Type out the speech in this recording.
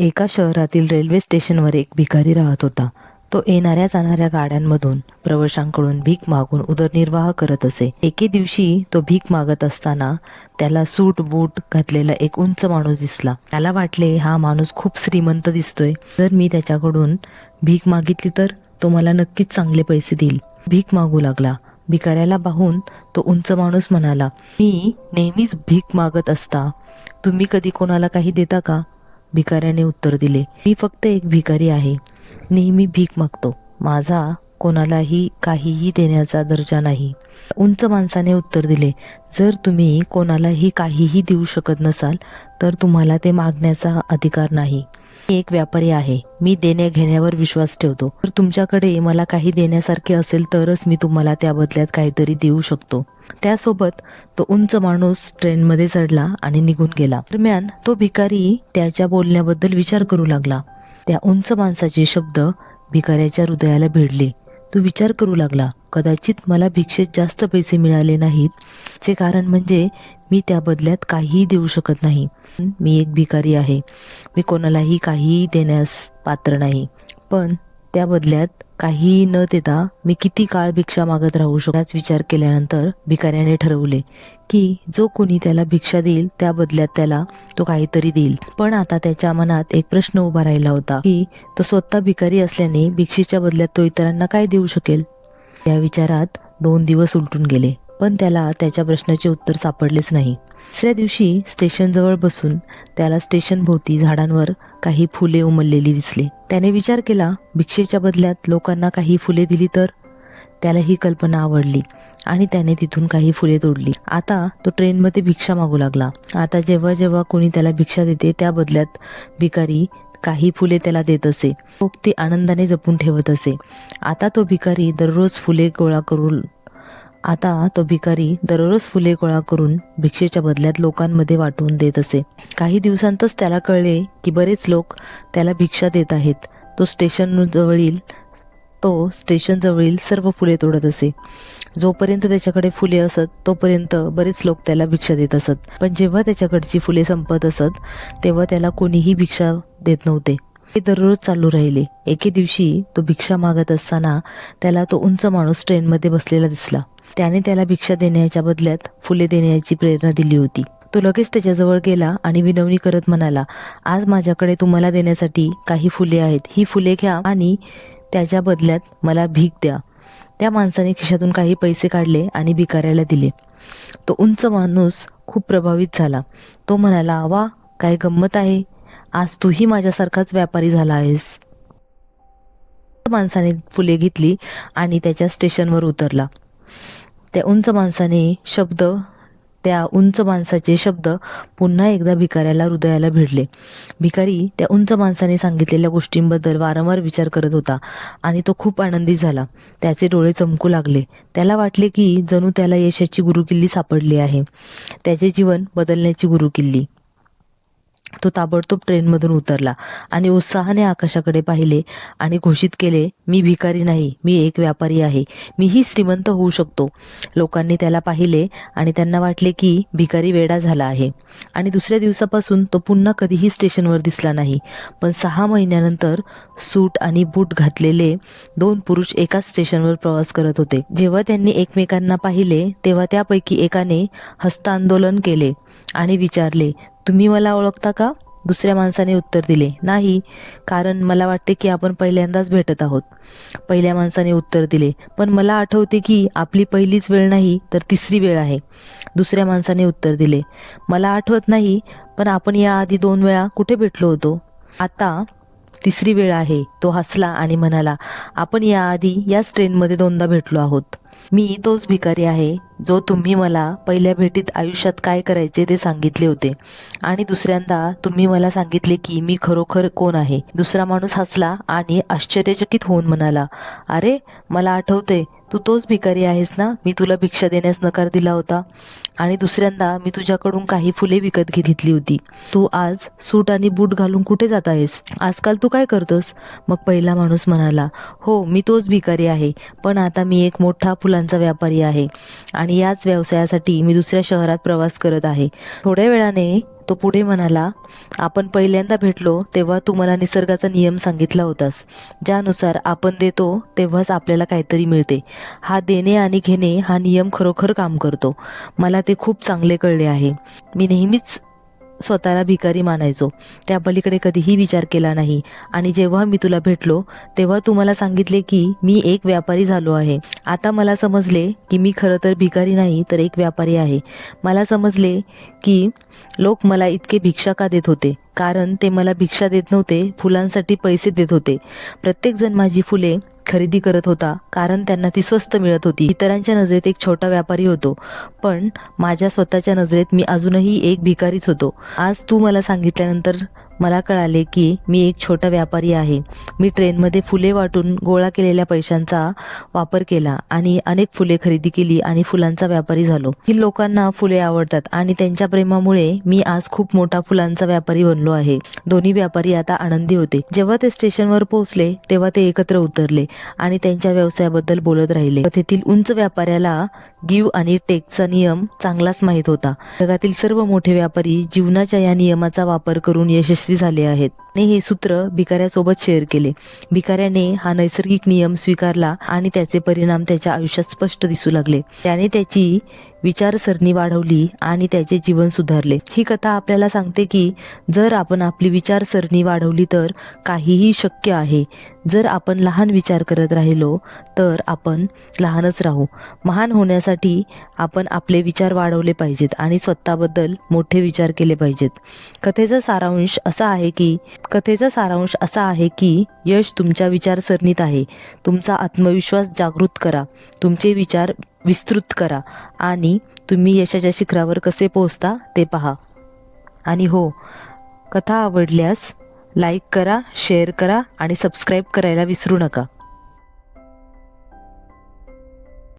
एका शहरातील रेल्वे स्टेशनवर एक भिकारी राहत होता. तो येणाऱ्या जाणाऱ्या गाड्यांमधून प्रवाशांकडून भीक मागून उदरनिर्वाह करत असे. एके दिवशी तो भीक मागत असताना त्याला सूट बूट घातलेला एक उंच माणूस दिसला. त्याला वाटले, हा माणूस खूप श्रीमंत दिसतोय, जर मी त्याच्याकडून भीक मागितली तर तो मला नक्कीच चांगले पैसे देईल. भीक मागू लागला. भिकाऱ्याला पाहून तो उंच माणूस म्हणाला, मी नेहमीच भीक मागत असता, तुम्ही कधी कोणाला काही देता का? भिकाऱ्याने उत्तर दिले, मी फक्त एक भिकारी आहे, नेहमी भीक मागतो, माझा कोणालाही काहीही देण्याचा दर्जा नाही. उंच माणसाने उत्तर दिले, जर तुम्ही कोणालाही काहीही देऊ शकत नसाल तर तुम्हाला ते मागण्याचा अधिकार नाही. मी एक व्यापारी आहे, मी देण्या घेण्यावर विश्वास ठेवतो. तर तुमच्याकडे मला काही देण्यासारखे असेल तरच मी तुम्हाला त्या बदल्यात काहीतरी देऊ शकतो. त्यासोबत तो उंच माणूस ट्रेनमध्ये चढला आणि निघून गेला. दरम्यान तो भिकारी त्याच्या बोलण्याबद्दल विचार करू लागला. त्या उंच माणसाचे शब्द भिकाऱ्याच्या हृदयाला भिडले. तो विचार करू लागला, कदाचित मला भिक्षेत जास्त पैसे मिळाले नाहीत, चे कारण म्हणजे मी त्या बदल्यात काहीही देऊ शकत नाही. मी एक भिकारी आहे, मी कोणालाही काहीही देण्यास पात्र नाही, पण त्या बदल्यात काहीही न देता मी किती काळ भिक्षा मागत राहू शकतो. याच विचार केल्यानंतर भिकाऱ्याने ठरवले की जो कोणी त्याला भिक्षा देईल त्या बदल्यात त्याला तो काहीतरी देईल. पण आता त्याच्या मनात एक प्रश्न उभा राहिला होता की तो स्वतः भिकारी असल्याने भिक्षेच्या बदल्यात तो इतरांना काय देऊ शकेल. या विचारात 2 दिवस उलटून गेले, पण त्याला त्याच्या प्रश्नाचे उत्तर सापडलेच नाही. तिसऱ्या दिवशी स्टेशनजवळ बसून त्याला स्टेशन भोवती झाडांवर काही फुले उमललेली दिसली. त्याने विचार केला, भिक्षेच्या बदल्यात लोकांना काही फुले दिली तर. त्याला ही कल्पना आवडली आणि त्याने तिथून काही फुले तोडली. आता तो ट्रेनमध्ये भिक्षा मागू लागला. आता जेव्हा जेव्हा कोणी त्याला भिक्षा देते त्या बदल्यात भिकारी काही फुले त्याला देत असे. तो ती आनंदाने जपून ठेवत असे. आता तो भिकारी दररोज फुले गोळा करून भिक्षेच्या बदल्यात लोकांमध्ये वाटून देत असे. काही दिवसांतच त्याला कळले की बरेच लोक त्याला भिक्षा देत आहेत. तो स्टेशनजवळील सर्व फुले तोडत असे. जोपर्यंत त्याच्याकडे फुले असत तोपर्यंत बरेच लोक त्याला भिक्षा देत असत, पण जेव्हा त्याच्याकडची फुले संपत असत तेव्हा त्याला कोणीही भिक्षा देत नव्हते. हे दररोज चालू राहिले. एके दिवशी तो भिक्षा मागत असताना त्याला तो उंच माणूस ट्रेनमध्ये बसलेला दिसला. त्याने त्याला भिक्षा देण्याच्या बदल्यात फुले देण्याची प्रेरणा दिली होती. तो लगेच त्याच्याजवळ गेला आणि विनवणी करत म्हणाला, आज माझ्याकडे तुम्हाला देण्यासाठी काही फुले आहेत, ही फुले घ्या आणि त्याच्या बदल्यात मला भीक द्या. त्या माणसाने खिशातून काही पैसे काढले आणि भिकाऱ्याला दिले. तो उंच माणूस खूप प्रभावित झाला. तो म्हणाला, वा, काय गंमत आहे, आज तूही माझ्यासारखाच व्यापारी झाला आहेस. माणसाने फुले घेतली आणि त्याच्या स्टेशनवर उतरला. त्या उंच माणसाचे शब्द पुन्हा एकदा भिकाऱ्याला हृदयाला भिडले. भिकारी त्या उंच माणसाने सांगितलेल्या गोष्टींबद्दल वारंवार विचार करत होता आणि तो खूप आनंदी झाला. त्याचे डोळे चमकू लागले. त्याला वाटले की जणू त्याला यशाची गुरुकिल्ली सापडली आहे, त्याचे जीवन बदलण्याची गुरुकिल्ली. तो ताबडतोब ट्रेनमधून उतरला आणि उत्साहाने आकाशाकडे पाहिले आणि घोषित केले, मी भिकारी नाही, मी एक व्यापारी आहे, मीही श्रीमंत होऊ शकतो. लोकांनी त्याला पाहिले आणि त्यांना वाटले की भिकारी वेडा झाला आहे आणि दुसऱ्या दिवसापासून तो पुन्हा कधीही स्टेशनवर दिसला नाही. पण 6 महिन्यानंतर सूट आणि बूट घातलेले 2 पुरुष एकाच स्टेशनवर प्रवास करत होते. जेव्हा त्यांनी एकमेकांना पाहिले तेव्हा त्यापैकी एकाने हस्तांदोलन केले आणि विचारले, तुम्ही मला ओळखता का? दुसऱ्या माणसाने उत्तर दिले, नाही, कारण मला वाटते की आपण पहिल्यांदाच भेटत आहोत. पहिल्या माणसाने उत्तर दिले, पण मला आठवते की आपली पहिलीच वेळ नाही तर तिसरी वेळ आहे. दुसऱ्या माणसाने उत्तर दिले, मला आठवत नाही, पण आपण याआधी 2 वेळा कुठे भेटलो होतो? आता तिसरी वेळ आहे. तो हसला आणि म्हणाला, आपण याआधी याच ट्रेनमध्ये 2दा भेटलो आहोत. मी तोच भिकारी आहे जो तुम्ही मला पहिल्या भेटीत आयुष्यात काय करायचे ते सांगितले होते आणि दुसऱ्यांदा तुम्ही मला सांगितले की मी खरोखर कोण आहे. दुसरा माणूस हसला आणि आश्चर्यचकित होऊन म्हणाला, अरे, मला आठवते, तू तोच भिकारी आहेस ना, मी तुला भिक्षा देण्यास नकार दिला होता आणि दुसऱ्यांदा मी तुझ्याकडून काही फुले विकत घेतली होती. तू आज सूट आणि बूट घालून कुठे जात आहेस? आजकाल तू काय करतोस? मग पहिला माणूस म्हणाला, हो, मी तोच भिकारी आहे, पण आता मी एक मोठा फुलांचा व्यापारी आहे आणि याच व्यवसायासाठी मी दुसऱ्या शहरात प्रवास करत आहे. थोड्या वेळाने तो पुढे म्हणाला, आपण पहिल्यांदा भेटलो तेव्हा तू मला निसर्गाचा नियम सांगितला होतास, ज्यानुसार आपण देतो तेव्हाच आपल्याला काहीतरी मिळते. हा देणे आणि घेणे हा नियम खरोखर काम करतो. मला ते खूप चांगले कळले आहे. मी नेहमीच स्वतःला भिकारी मानायचो, त्या पलीकडे कधीही विचार केला नाही. आणि जेव्हा मी तुला भेटलो तेव्हा तू मला सांगितले की मी एक व्यापारी झालो आहे. आता मला समजले की मी खरं तर भिकारी नाही तर एक व्यापारी आहे. मला समजले की लोक मला इतके भिक्षा का देत होते, कारण ते मला भिक्षा देत नव्हते, फुलांसाठी पैसे देत होते. प्रत्येकजण माझी फुले खरेदी करत होता कारण त्यांना ती स्वस्त मिळत होती. इतरांच्या नजरेत एक छोटा व्यापारी होतो, पण माझ्या स्वतःच्या नजरेत मी अजूनही एक भिकारीच होतो. आज तू मला सांगितल्यानंतर मला कळाले की मी एक छोटा व्यापारी आहे. मी ट्रेनमध्ये फुले वाटून गोळा केलेल्या पैशांचा वापर केला आणि अनेक फुले खरेदी केली आणि फुलांचा व्यापारी झालो. ही लोकांना फुले आवडतात आणि त्यांच्या प्रेमामुळे मी आज खूप मोठा फुलांचा व्यापारी बनलो आहे. दोन्ही व्यापारी आता आनंदी होते. जेव्हा ते स्टेशनवर पोहोचले तेव्हा ते एकत्र उतरले आणि त्यांच्या व्यवसायाबद्दल बोलत राहिले. तेथील उंच व्यापाऱ्याला गिव्ह आणि टेकचा नियम चांगलाच माहीत होता. जगातील सर्व मोठे व्यापारी जीवनाच्या या नियमाचा वापर करून यशस्वी झाले आहेत. आणि हे सूत्र भिकाऱ्यासोबत शेअर केले. भिकाऱ्याने हा नैसर्गिक नियम स्वीकारला आणि त्याचे परिणाम त्याच्या आयुष्यात स्पष्ट दिसू लागले. त्याने त्याची विचारसरणी वाढवली आणि त्याचे जीवन सुधारले. ही कथा आपल्याला सांगते की जर आपण आपली विचारसरणी वाढवली तर काहीही शक्य आहे. जर आपण लहान विचार करत राहिलो तर आपण लहानच राहू. महान होण्यासाठी आपण आपले विचार वाढवले पाहिजेत आणि स्वतःबद्दल मोठे विचार केले पाहिजेत. कथेचा सारांश असा आहे की यश तुमच्या विचारसरणीत आहे. तुमचा आत्मविश्वास जागृत करा, तुमचे विचार विस्तृत करा आणि तुम्ही यशाच्या शिखरावर कसे पोहोचता ते पहा. आणि हो, कथा आवडल्यास लाईक करा, शेअर करा आणि सबस्क्राईब करायला विसरू नका.